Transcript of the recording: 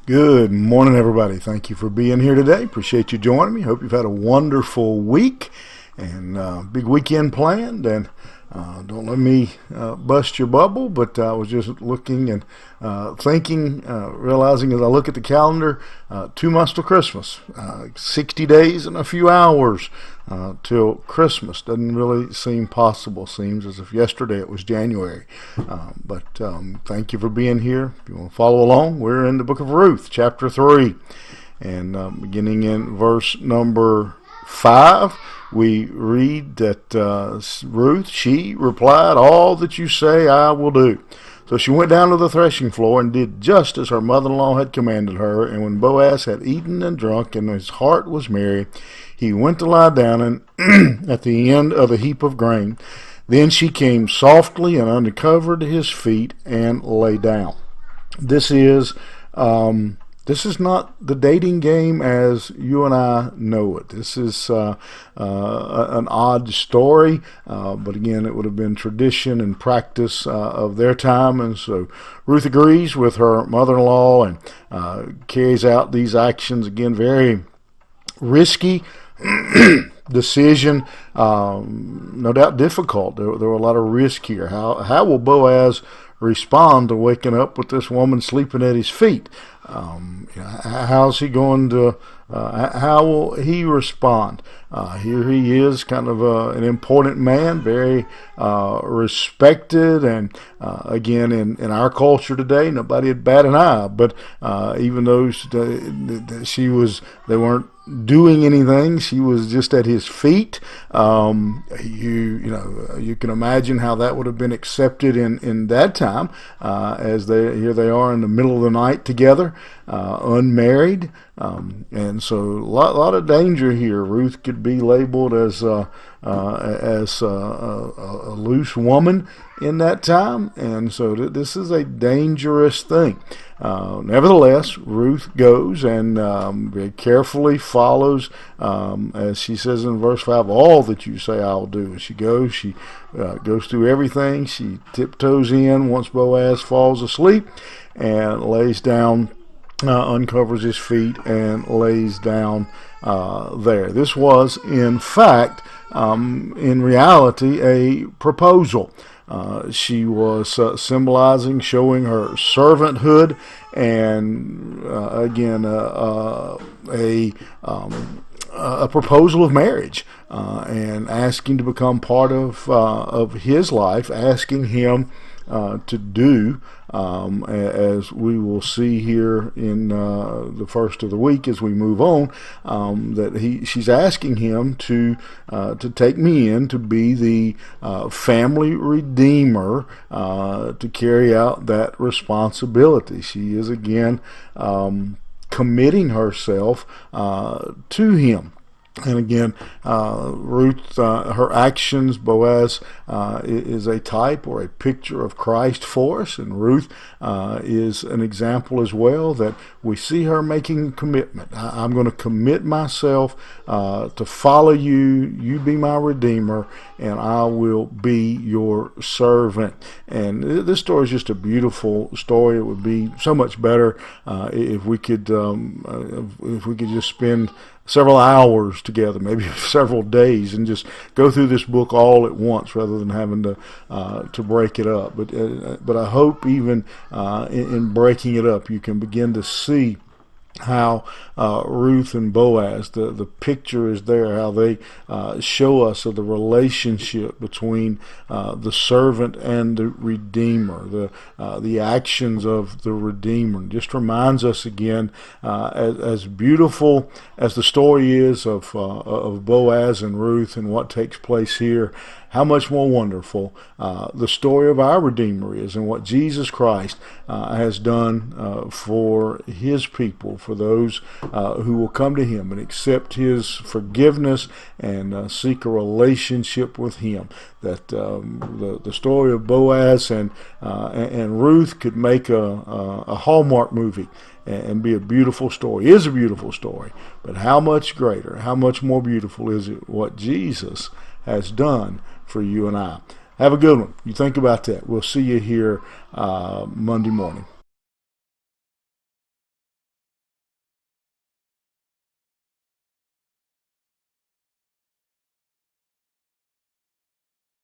Good morning, everybody. Thank you for being here today. Appreciate you joining me. Hope you've had a wonderful week and big weekend planned. And don't let me bust your bubble, but I was just looking and thinking, realizing as I look at the calendar, 2 months till Christmas, 60 days and a few hours till Christmas. Doesn't really seem possible. Seems as if yesterday it was January. But thank you for being here. If you want to follow along, we're in the book of Ruth, chapter 3, and beginning in verse number 5. We read that Ruth, she replied, "All that you say I will do." So she went down to the threshing floor and did just as her mother-in-law had commanded her. And when Boaz had eaten and drunk and his heart was merry, he went to lie down and at the end of the heap of grain. Then she came softly and uncovered his feet and lay down. This is not the dating game as you and I know it. This is an odd story, but again, it would have been tradition and practice of their time. And so Ruth agrees with her mother-in-law and carries out these actions. Again, very risky decision, no doubt difficult. There were a lot of risk here. How will Boaz respond to waking up with this woman sleeping at his feet? How's he going to, how will he respond? Here he is, kind of an important man, very respected, and again, in our culture today, nobody would bat an eye, but even though they weren't doing anything, she was just at his feet. You can imagine how that would have been accepted in that time, as here they are in the middle of the night together, unmarried, and so a lot of danger here. Ruth could be labeled as a loose woman in that time, and so this is a dangerous thing. Nevertheless, Ruth goes and very carefully follows, as she says in verse 5, "All that you say I'll do." And she goes through everything. She tiptoes in once Boaz falls asleep and lays down, uncovers his feet and lays down there. This was, in fact, in reality, a proposal. She was symbolizing, showing her servanthood, and again, a proposal of marriage, and asking to become part of his life, asking him to do, as we will see here in the first of the week as we move on, that she's asking him to take me in, to be the family redeemer, to carry out that responsibility. She is again committing herself to him. And again, Ruth, her actions, Boaz is a type or a picture of Christ for us, and Ruth is an example as well that we see her making commitment. I'm going to commit myself to follow you. You be my redeemer, and I will be your servant. And this story is just a beautiful story. It would be so much better if we could just spend several hours together, maybe several days, and just go through this book all at once rather than having to break it up. But I hope even in breaking it up, you can begin to see how Ruth and Boaz, the picture is there, how they show us of the relationship between the servant and the Redeemer, the actions of the Redeemer. It just reminds us again, as beautiful as the story is of Boaz and Ruth and what takes place here, how much more wonderful the story of our Redeemer is, and what Jesus Christ has done for his people, for those who will come to him and accept his forgiveness and seek a relationship with him. That the story of Boaz and Ruth could make a Hallmark movie and be a beautiful story. It is a beautiful story, but how much greater, how much more beautiful is it what Jesus has done for you and I. Have a good one. You think about that. We'll see you here Monday morning.